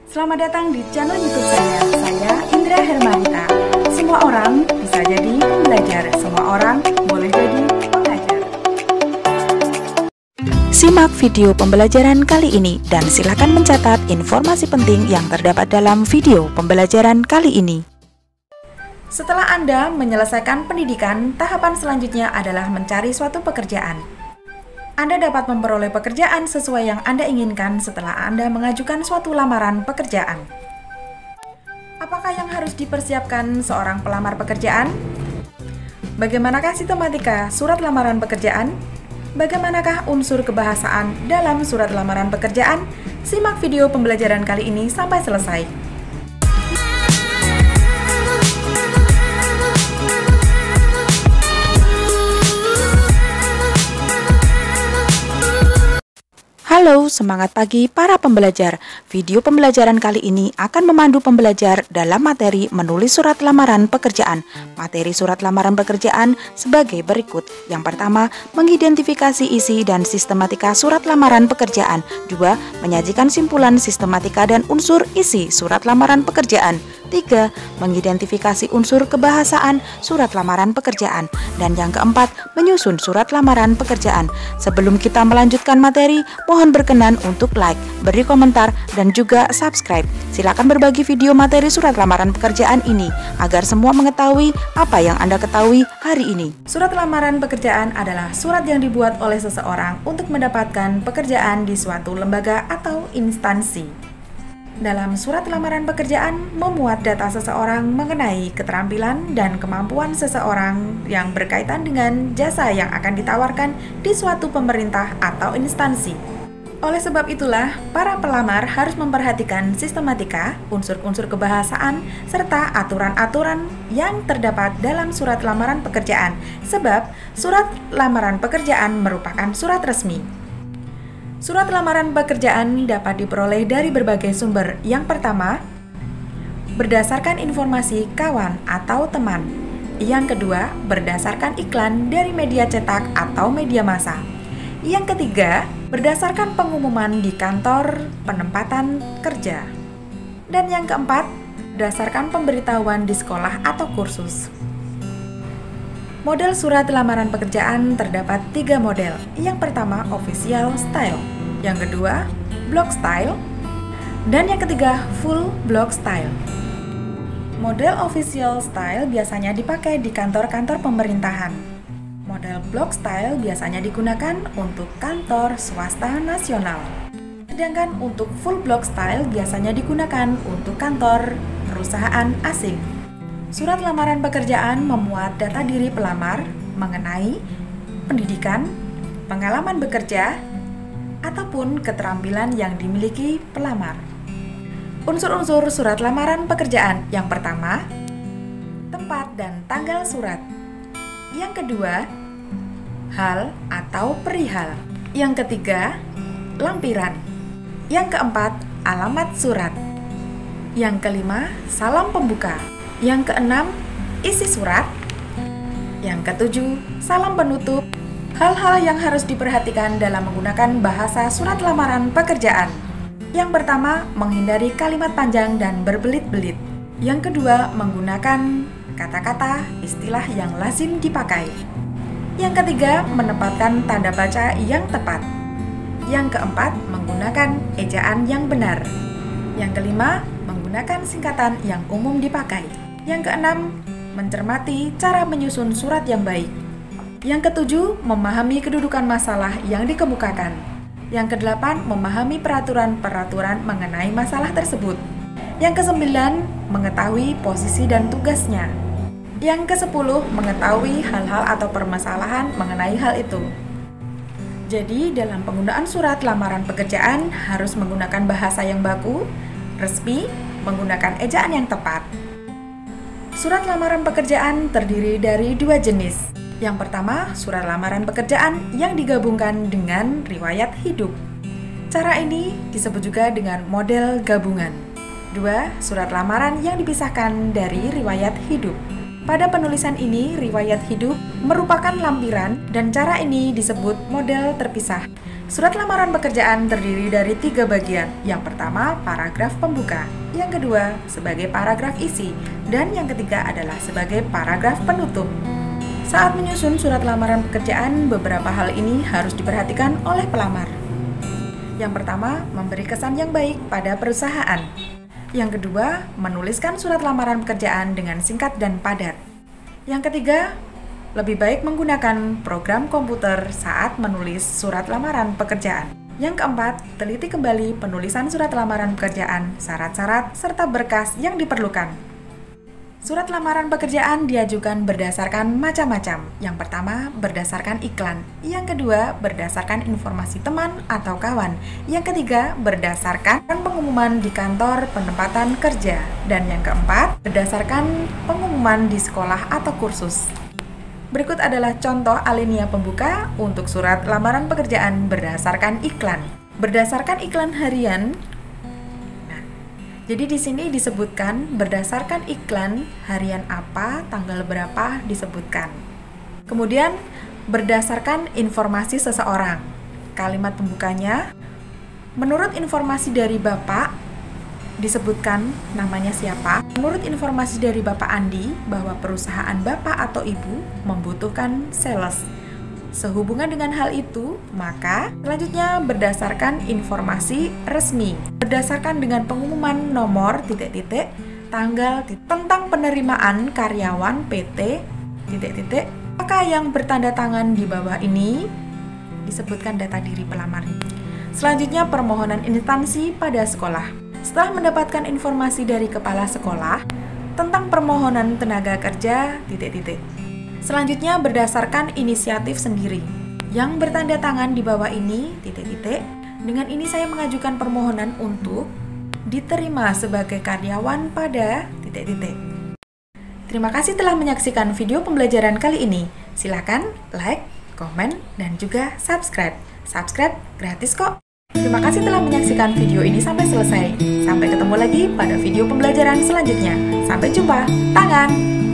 Selamat datang di channel YouTube saya Indra Hermanita. Semua orang bisa jadi pembelajar, semua orang boleh jadi pengajar. Simak video pembelajaran kali ini dan silakan mencatat informasi penting yang terdapat dalam video pembelajaran kali ini. Setelah Anda menyelesaikan pendidikan, tahapan selanjutnya adalah mencari suatu pekerjaan. Anda dapat memperoleh pekerjaan sesuai yang Anda inginkan setelah Anda mengajukan suatu lamaran pekerjaan. Apakah yang harus dipersiapkan seorang pelamar pekerjaan? Bagaimanakah sistematika surat lamaran pekerjaan? Bagaimanakah unsur kebahasaan dalam surat lamaran pekerjaan? Simak video pembelajaran kali ini sampai selesai. Halo, semangat pagi para pembelajar. Video pembelajaran kali ini akan memandu pembelajar dalam materi menulis surat lamaran pekerjaan. Materi surat lamaran pekerjaan sebagai berikut. Yang pertama, mengidentifikasi isi dan sistematika surat lamaran pekerjaan. 2. Menyajikan simpulan sistematika dan unsur isi surat lamaran pekerjaan. 3. Mengidentifikasi unsur kebahasaan surat lamaran pekerjaan. Dan yang keempat, menyusun surat lamaran pekerjaan. Sebelum kita melanjutkan materi, mohon berkenan untuk like, beri komentar, dan juga subscribe. Silakan berbagi video materi surat lamaran pekerjaan ini agar semua mengetahui apa yang Anda ketahui hari ini. Surat lamaran pekerjaan adalah surat yang dibuat oleh seseorang untuk mendapatkan pekerjaan di suatu lembaga atau instansi. Dalam surat lamaran pekerjaan memuat data seseorang mengenai keterampilan dan kemampuan seseorang yang berkaitan dengan jasa yang akan ditawarkan di suatu pemerintah atau instansi. Oleh sebab itulah, para pelamar harus memperhatikan sistematika, unsur-unsur kebahasaan, serta aturan-aturan yang terdapat dalam surat lamaran pekerjaan, sebab surat lamaran pekerjaan merupakan surat resmi. Surat lamaran pekerjaan dapat diperoleh dari berbagai sumber. Yang pertama, berdasarkan informasi kawan atau teman. Yang kedua, berdasarkan iklan dari media cetak atau media massa. Yang ketiga, berdasarkan pengumuman di kantor penempatan kerja. Dan yang keempat, berdasarkan pemberitahuan di sekolah atau kursus. Model surat lamaran pekerjaan terdapat 3 model. Yang pertama, official style. Yang kedua, block style. Dan yang ketiga, full block style. Model official style biasanya dipakai di kantor-kantor pemerintahan. Model block style biasanya digunakan untuk kantor swasta nasional. Sedangkan untuk full block style biasanya digunakan untuk kantor perusahaan asing. Surat lamaran pekerjaan memuat data diri pelamar mengenai pendidikan, pengalaman bekerja, ataupun keterampilan yang dimiliki pelamar. Unsur-unsur surat lamaran pekerjaan. Yang pertama, tempat dan tanggal surat. Yang kedua, hal atau perihal. Yang ketiga, lampiran. Yang keempat, alamat surat. Yang kelima, salam pembuka. Yang keenam, isi surat. Yang ketujuh, salam penutup. Hal-hal yang harus diperhatikan dalam menggunakan bahasa surat lamaran pekerjaan. Yang pertama, menghindari kalimat panjang dan berbelit-belit. Yang kedua, menggunakan kata-kata istilah yang lazim dipakai. Yang ketiga, menempatkan tanda baca yang tepat. Yang keempat, menggunakan ejaan yang benar. Yang kelima, menggunakan singkatan yang umum dipakai. Yang keenam, mencermati cara menyusun surat yang baik. Yang ketujuh, memahami kedudukan masalah yang dikemukakan. Yang kedelapan, memahami peraturan-peraturan mengenai masalah tersebut. Yang kesembilan, mengetahui posisi dan tugasnya. Yang kesepuluh, mengetahui hal-hal atau permasalahan mengenai hal itu. Jadi, dalam penggunaan surat lamaran pekerjaan harus menggunakan bahasa yang baku, resmi, menggunakan ejaan yang tepat. Surat lamaran pekerjaan terdiri dari 2 jenis. Yang pertama, surat lamaran pekerjaan yang digabungkan dengan riwayat hidup. Cara ini disebut juga dengan model gabungan. 2. Surat lamaran yang dipisahkan dari riwayat hidup. Pada penulisan ini, riwayat hidup merupakan lampiran dan cara ini disebut model terpisah. Surat lamaran pekerjaan terdiri dari 3 bagian. Yang pertama, paragraf pembuka. Yang kedua, sebagai paragraf isi. Dan yang ketiga adalah sebagai paragraf penutup. Saat menyusun surat lamaran pekerjaan, beberapa hal ini harus diperhatikan oleh pelamar. Yang pertama, memberi kesan yang baik pada perusahaan. Yang kedua, menuliskan surat lamaran pekerjaan dengan singkat dan padat. Yang ketiga, lebih baik menggunakan program komputer saat menulis surat lamaran pekerjaan. Yang keempat, teliti kembali penulisan surat lamaran pekerjaan, syarat-syarat, serta berkas yang diperlukan. Surat lamaran pekerjaan diajukan berdasarkan macam-macam. Yang pertama, berdasarkan iklan. Yang kedua, berdasarkan informasi teman atau kawan. Yang ketiga, berdasarkan pengumuman di kantor penempatan kerja. Dan yang keempat, berdasarkan pengumuman di sekolah atau kursus. Berikut adalah contoh alinea pembuka untuk surat lamaran pekerjaan berdasarkan iklan. Berdasarkan iklan harian. Nah, jadi di sini disebutkan berdasarkan iklan harian apa, tanggal berapa disebutkan. Kemudian berdasarkan informasi seseorang. Kalimat pembukanya, menurut informasi dari Bapak, disebutkan namanya siapa. Menurut informasi dari Bapak Andi bahwa perusahaan Bapak atau Ibu membutuhkan sales. Sehubungan dengan hal itu, maka selanjutnya berdasarkan informasi resmi. Berdasarkan dengan pengumuman nomor ... tanggal tentang penerimaan karyawan PT ... maka yang bertanda tangan di bawah ini disebutkan data diri pelamar. Selanjutnya permohonan instansi pada sekolah. Setelah mendapatkan informasi dari kepala sekolah tentang permohonan tenaga kerja ... Selanjutnya berdasarkan inisiatif sendiri. Yang bertanda tangan di bawah ini ... Dengan ini saya mengajukan permohonan untuk diterima sebagai karyawan pada ... Terima kasih telah menyaksikan video pembelajaran kali ini. Silakan like, komen, dan juga subscribe. Subscribe gratis kok. Terima kasih telah menyaksikan video ini sampai selesai. Sampai ketemu lagi pada video pembelajaran selanjutnya. Sampai jumpa. Tangan!